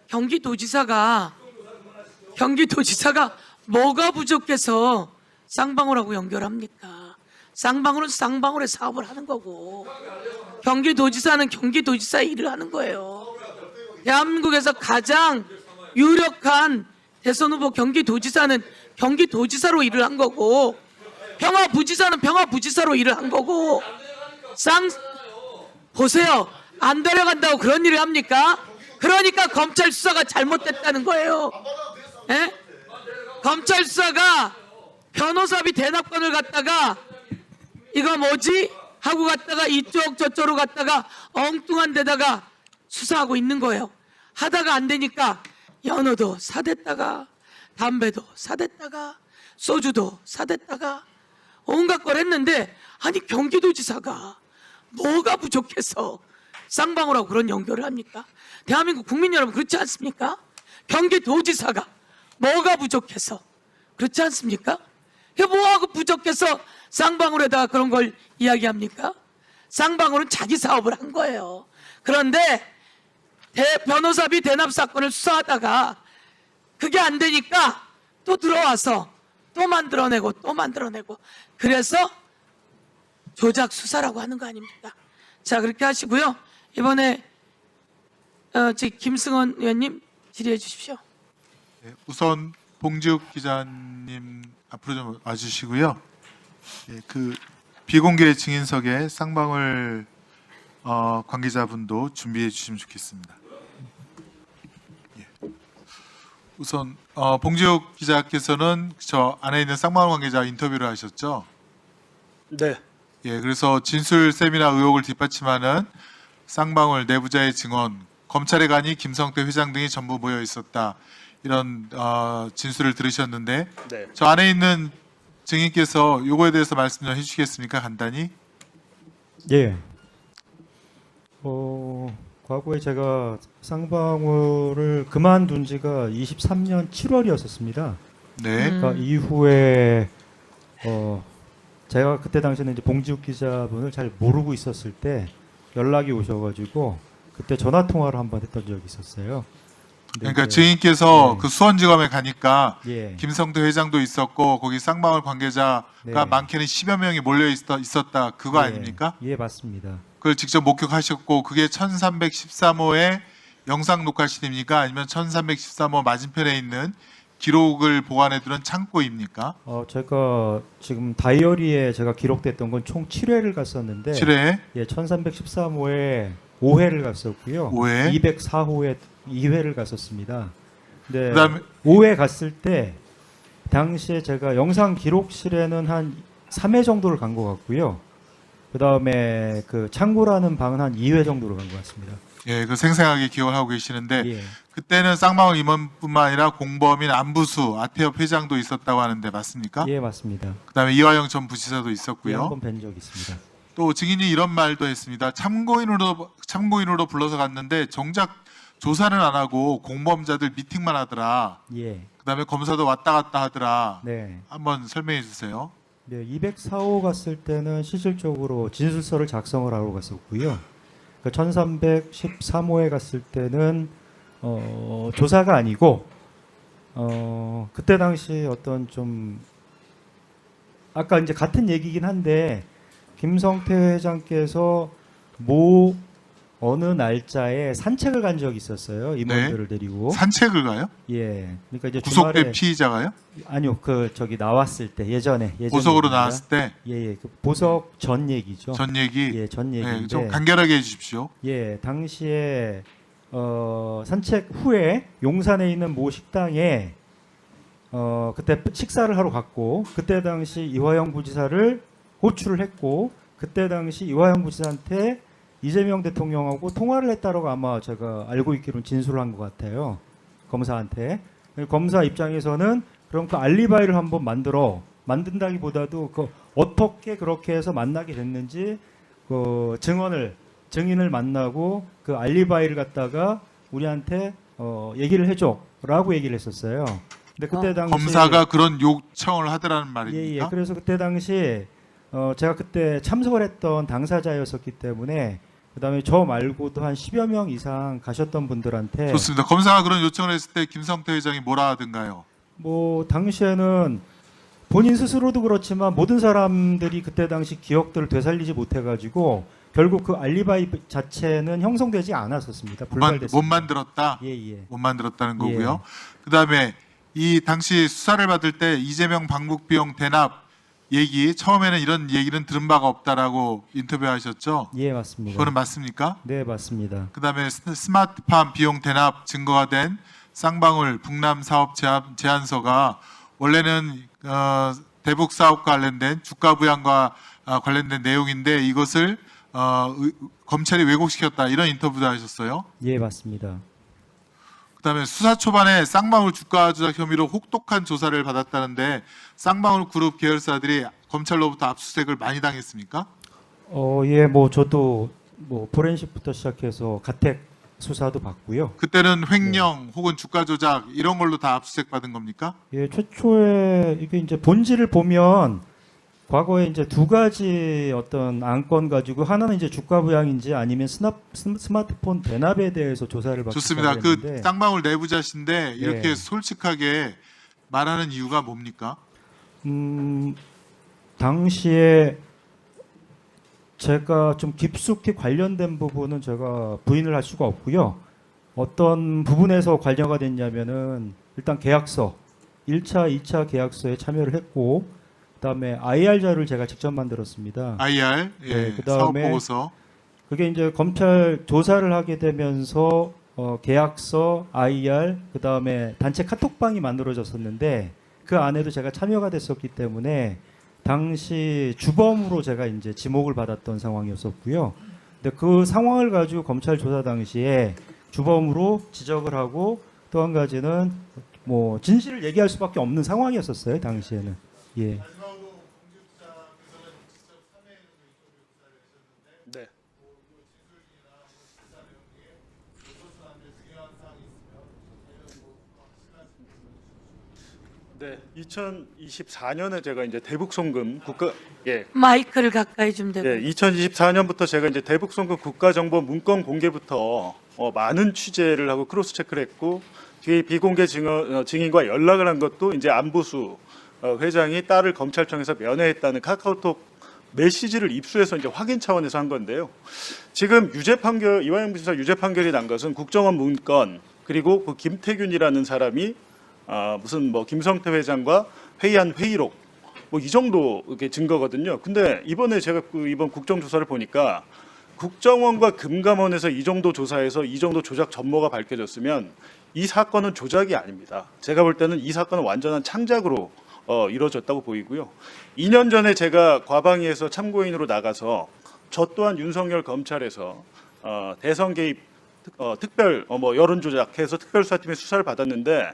경기도지사가 뭐가 부족해서 쌍방울하고 연결합니까? 쌍방울은 쌍방울의 사업을 하는 거고 경기도지사는 경기도지사의 일을 하는 거예요. 대한민국에서 가장 유력한 대선 후보 경기도지사는 경기도지사로 일을 한 거고 평화부지사는 평화부지사로 일을 한 거고 보세요. 안 데려간다고 그런 일을 합니까? 그러니까 검찰 수사가 잘못됐다는 거예요. 에? 검찰 수사가 변호사비 대납권을 갖다가 이거 뭐지? 하고 갔다가 이쪽 저쪽으로 갔다가 엉뚱한 데다가 수사하고 있는 거예요. 하다가 안 되니까 연어도 사댔다가 담배도 사댔다가 소주도 사댔다가 온갖 걸 했는데 아니 경기도지사가 뭐가 부족해서 쌍방울하고 그런 연결을 합니까? 대한민국 국민 여러분 그렇지 않습니까? 경기도지사가 뭐가 부족해서 그렇지 않습니까? 뭐하고 부족해서 쌍방울에다가 그런 걸 이야기합니까? 쌍방울은 자기 사업을 한 거예요. 그런데 변호사비 대납 사건을 수사하다가 그게 안 되니까 또 들어와서 또 만들어내고 그래서 조작 수사라고 하는 거 아닙니까? 자, 그렇게 하시고요. 이번에 김승원 의원님 질의해 주십시오. 네, 우선 봉지욱 기자님 앞으로 좀 와주시고요. 네, 그 비공개 증인석에 쌍방울 관계자분도 준비해 주시면 좋겠습니다. 예. 우선 봉지욱 기자께서는 저 안에 있는 쌍방울 관계자 인터뷰를 하셨죠? 네. 예, 그래서 진술 셈이나 의혹을 뒷받침하는 쌍방울 내부자의 증언, 검찰에 가니 김성태 회장 등이 전부 모여 있었다. 이런 진술을 들으셨는데 네. 저 안에 있는 증인께서 요거에 대해서 말씀 좀 해주시겠습니까? 간단히. 예. 과거에 제가 쌍방울을 그만둔 지가 23년 7월이었었습니다. 네. 그러니까 이후에 제가 그때 당시에는 이제 봉지욱 기자분을 잘 모르고 있었을 때 연락이 오셔가지고 그때 전화 통화를 한번 했던 적이 있었어요. 근데 그러니까 이제, 증인께서 네. 그 수원지검에 가니까 예. 김성태 회장도 있었고 거기 쌍방울 관계자가 네. 많게는 10여 명이 몰려 있었다. 그거 예. 아닙니까? 예, 맞습니다. 그걸 직접 목격하셨고 그게 1313호의 영상 녹화실입니까? 아니면 1313호 맞은편에 있는 기록을 보관해두는 창고입니까? 제가 지금 다이어리에 제가 기록됐던 건 총 7회를 갔었는데 7회, 예, 1313호에 5회를 갔었고요. 5회. 204호에 2회를 갔었습니다. 근데 그다음에 5회 갔을 때 당시에 제가 영상 기록실에는 한 3회 정도를 간 것 같고요. 그다음에 그 창고라는 방은 한 2회 정도로 간 것 같습니다. 예, 그 생생하게 기억을 하고 계시는데 예. 그때는 쌍방울 임원뿐만 아니라 공범인 안부수, 아태협 회장도 있었다고 하는데 맞습니까? 예, 맞습니다. 그다음에 이화영 전 부지사도 예, 있었고요. 한번 뵌 적 있습니다. 또 증인이 이런 말도 했습니다. 참고인으로 불러서 갔는데 정작 조사는 안 하고 공범자들 미팅만 하더라. 예. 그다음에 검사도 왔다 갔다 하더라. 네. 한번 설명해 주세요. 네, 204호 갔을 때는 실질적으로 진술서를 작성을 하러 갔었고요. 그 1313호에 갔을 때는 조사가 아니고 그때 당시 어떤 좀 아까 이제 같은 얘기긴 한데 김성태 회장께서 어느 날짜에 산책을 간 적이 있었어요. 임원들을 데리고. 산책을 가요? 예. 그러니까 이제 구속된 주말에 피의자가요? 아니요. 그 저기 나왔을 때 예전에 보석으로 얘기입니다. 나왔을 때 예, 그 보석 전 얘기죠. 전 얘기. 예, 전 얘기인데. 좀 간결하게 해주십시오. 예, 당시에 산책 후에 용산에 있는 모 식당에 그때 식사를 하러 갔고 그때 당시 이화영 부지사를 호출을 했고 그때 당시 이화영 부지사한테 이재명 대통령하고 통화를 했다라고 아마 제가 알고 있기로는 진술을 한 것 같아요. 검사한테. 검사 입장에서는 그럼 그 알리바이를 한번 만든다기보다도 그 어떻게 그렇게 해서 만나게 됐는지 그 증인을 만나고 그 알리바이를 갖다가 우리한테 얘기를 해줘라고 얘기를 했었어요. 근데 그때 당시 검사가 그런 요청을 하더라는 예, 말입니까? 그래서 그때 당시 제가 그때 참석을 했던 당사자였었기 때문에 그다음에 저 말고도 한 10여 명 이상 가셨던 분들한테 좋습니다. 검사가 그런 요청을 했을 때 김성태 회장이 뭐라 하던가요? 뭐 당시에는 본인 스스로도 그렇지만 모든 사람들이 그때 당시 기억들을 되살리지 못해가지고 결국 그 알리바이 자체는 형성되지 않았었습니다. 불발됐습니다. 못 만들었다. 예. 못 만들었다는 거고요. 그다음에 이 당시 수사를 받을 때 이재명 방북 비용 대납 얘기 처음에는 이런 얘기는 들은 바가 없다라고 인터뷰하셨죠? 예, 맞습니다. 그거는 맞습니까? 네, 맞습니다. 그다음에 스마트팜 비용 대납 증거가 된 쌍방울 북남 사업 제안서가 원래는 대북 사업과 관련된 주가 부양과 관련된 내용인데 이것을 검찰이 왜곡시켰다 이런 인터뷰도 하셨어요. 예, 맞습니다. 그다음에 수사 초반에 쌍방울 주가 조작 혐의로 혹독한 조사를 받았다는데 쌍방울 그룹 계열사들이 검찰로부터 압수수색을 많이 당했습니까? 예, 뭐 저도 뭐 포렌식부터 시작해서 가택 수사도 받고요. 그때는 횡령 혹은 주가 조작 이런 걸로 다 압수수색 받은 겁니까? 예, 최초에 이게 이제 본질을 보면 과거에 이제 두 가지 어떤 안건 가지고 하나는 이제 주가 부양인지 아니면 스마트폰 대납에 대해서 조사를 받기 좋습니다. 시작했는데 그 쌍방울 내부자신데 이렇게 예. 솔직하게 말하는 이유가 뭡니까? 당시에 제가 좀 깊숙이 관련된 부분은 제가 부인을 할 수가 없고요. 어떤 부분에서 관여가 됐냐면은 일단 계약서 1차, 2차 계약서에 참여를 했고 그다음에 IR 자료를 제가 직접 만들었습니다. IR 네, 그다음에 사업 보고서 그게 이제 검찰 조사를 하게 되면서 계약서, IR, 그다음에 단체 카톡방이 만들어졌었는데 그 안에도 제가 참여가 됐었기 때문에 당시 주범으로 제가 이제 지목을 받았던 상황이었었고요. 근데 그 상황을 가지고 검찰 조사 당시에 주범으로 지적을 하고 또 한 가지는 뭐 진실을 얘기할 수밖에 없는 상황이었었어요. 당시에는. 예. 네. 네, 2024년에 제가 이제 대북 송금 국가 마이크를 가까이 좀 대고. 2024년부터 제가 이제 대북 송금 국가정보 문건 공개부터 많은 취재를 하고 크로스 체크를 했고 뒤에 비공개 증인과 연락을 한 것도 이제 안부수 회장이 딸을 검찰청에서 면회했다는 카카오톡 메시지를 입수해서 이제 확인 차원에서 한 건데요. 지금 유죄 판결 이화영 부지사 유죄 판결이 난 것은 국정원 문건 그리고 그 김태균이라는 사람이 무슨 뭐 김성태 회장과 회의한 회의록 뭐 이 정도 이게 증거거든요. 근데 이번에 제가 이번 국정조사를 보니까 국정원과 금감원에서 이 정도 조사해서 이 정도 조작 전모가 밝혀졌으면 이 사건은 조작이 아닙니다. 제가 볼 때는 이 사건은 완전한 창작으로 이루어졌다고 보이고요. 2년 전에 제가 과방위에서 참고인으로 나가서 저 또한 윤석열 검찰에서 대선 개입 특별 뭐 여론 조작해서 특별수사팀의 수사를 받았는데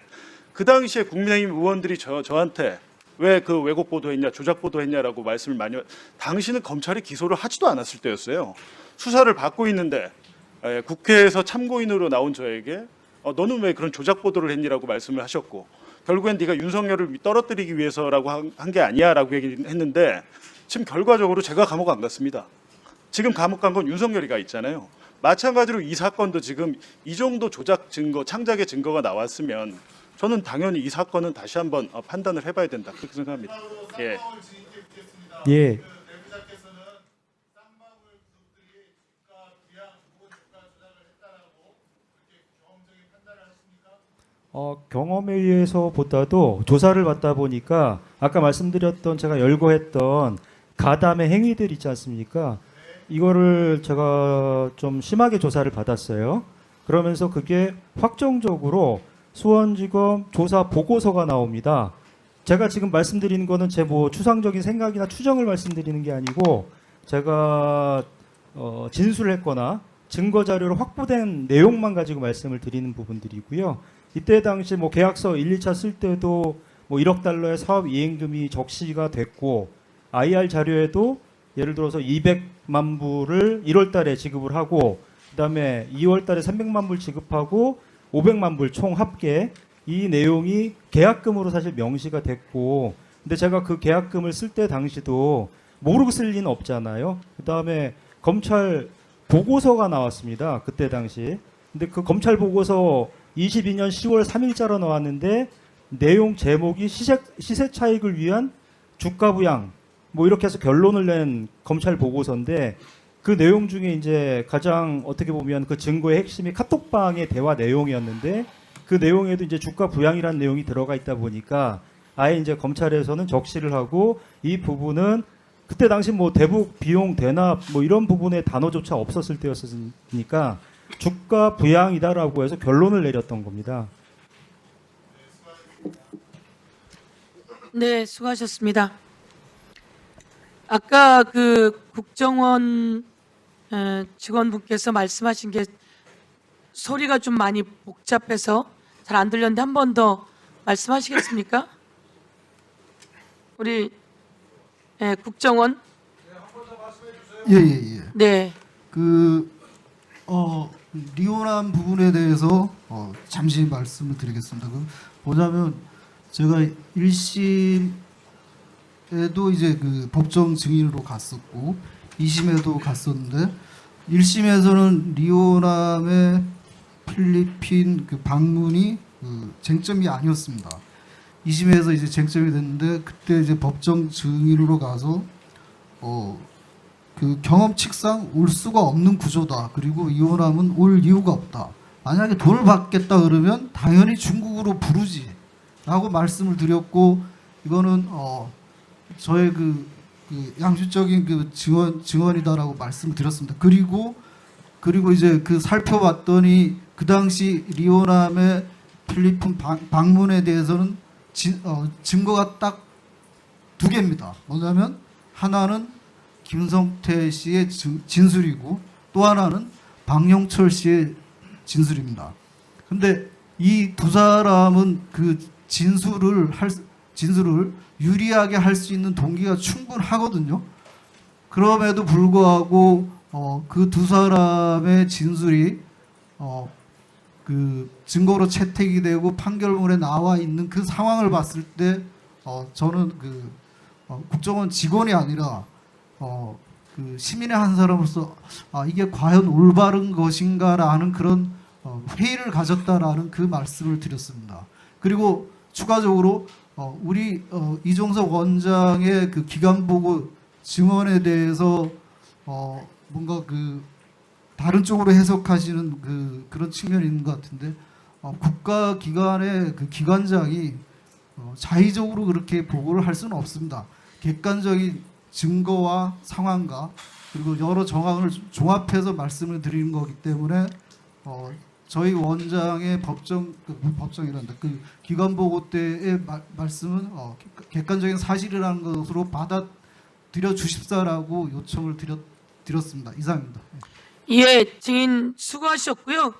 그 당시에 국민의힘 의원들이 저한테 왜 그 왜곡 보도했냐, 조작 보도했냐라고 말씀을 많이. 당시는 검찰이 기소를 하지도 않았을 때였어요. 수사를 받고 있는데 국회에서 참고인으로 나온 저에게 너는 왜 그런 조작 보도를 했니라고 말씀을 하셨고 결국엔 네가 윤석열을 떨어뜨리기 위해서라고 한 게 아니야라고 얘기했는데 지금 결과적으로 제가 감옥 안 갔습니다. 지금 감옥 간 건 윤석열이 가 있잖아요. 마찬가지로 이 사건도 지금 이 정도 조작 증거, 창작의 증거가 나왔으면 저는 당연히 이 사건은 다시 한번 판단을 해봐야 된다 그렇게 생각합니다. 예. 예. 경험에 의해서보다도 조사를 받다 보니까 아까 말씀드렸던 제가 열거했던 가담의 행위들 있지 않습니까? 이거를 제가 좀 심하게 조사를 받았어요. 그러면서 그게 확정적으로 수원지검 조사 보고서가 나옵니다. 제가 지금 말씀드리는 거는 제 뭐 추상적인 생각이나 추정을 말씀드리는 게 아니고 제가 진술을 했거나 증거 자료로 확보된 내용만 가지고 말씀을 드리는 부분들이고요. 이때 당시 뭐 계약서 1, 2차 쓸 때도 뭐 1억 달러의 사업 이행금이 적시가 됐고 IR 자료에도 예를 들어서 200만 불을 1월 달에 지급을 하고 그다음에 2월 달에 300만 불 지급하고 500만 불 총 합계 이 내용이 계약금으로 사실 명시가 됐고 근데 제가 그 계약금을 쓸 때 당시도 모르고 쓸 리는 없잖아요. 그다음에 검찰 보고서가 나왔습니다. 그때 당시. 근데 그 검찰 보고서 22년 10월 3일자로 나왔는데 내용 제목이 시세 차익을 위한 주가 부양 뭐 이렇게 해서 결론을 낸 검찰 보고서인데 그 내용 중에 이제 가장 어떻게 보면 그 증거의 핵심이 카톡방의 대화 내용이었는데 그 내용에도 이제 주가 부양이라는 내용이 들어가 있다 보니까 아예 이제 검찰에서는 적시를 하고 이 부분은 그때 당시 뭐 대북 비용 대납 뭐 이런 부분의 단어조차 없었을 때였으니까 주가 부양이다라고 해서 결론을 내렸던 겁니다. 네, 수고하셨습니다. 아까 그 국정원 직원분께서 말씀하신 게 소리가 좀 많이 복잡해서 잘 안 들렸는데 한 번 더 말씀하시겠습니까? 우리 국정원. 예예예. 네. 리오남 부분에 대해서 잠시 말씀을 드리겠습니다. 보자면 제가 1심에도 이제 그 법정 증인으로 갔었고 2심에도 갔었는데 1심에서는 리오남의 필리핀 그 방문이 그 쟁점이 아니었습니다. 2심에서 이제 쟁점이 됐는데 그때 이제 법정 증인으로 가서 그 경험칙상 올 수가 없는 구조다. 그리고 이호남은 올 이유가 없다. 만약에 돈을 받겠다 그러면 당연히 중국으로 부르지. 라고 말씀을 드렸고 이거는 저의 그 양심적인 그 증언이다라고 말씀을 드렸습니다. 그리고 이제 그 살펴봤더니 그 당시 리오남의 필리핀 방문에 대해서는 증거가 딱 두 개입니다. 뭐냐면 하나는 김성태 씨의 진술이고 또 하나는 박영철 씨의 진술입니다. 근데 이 두 사람은 그 진술을 유리하게 할 수 있는 동기가 충분하거든요. 그럼에도 불구하고 그 두 사람의 진술이 그 증거로 채택이 되고 판결문에 나와 있는 그 상황을 봤을 때 저는 그 국정원 직원이 아니라 그 시민의 한 사람으로서 이게 과연 올바른 것인가라는 그런 회의를 가졌다라는 그 말씀을 드렸습니다. 그리고 추가적으로 우리 이종석 원장의 그 기관 보고 증언에 대해서 뭔가 그 다른 쪽으로 해석하시는 그런 측면이 있는 것 같은데 국가기관의 그 기관장이 자의적으로 그렇게 보고를 할 수는 없습니다. 객관적인 증거와 상황과 그리고 여러 정황을 종합해서 말씀을 드리는 거기 때문에 저희 원장의 법정이란다. 그 기관 보고 때의 말씀은 객관적인 사실이라는 것으로 받아들여 주십사라고 요청을 드렸습니다. 이상입니다. 예, 증인 수고하셨고요.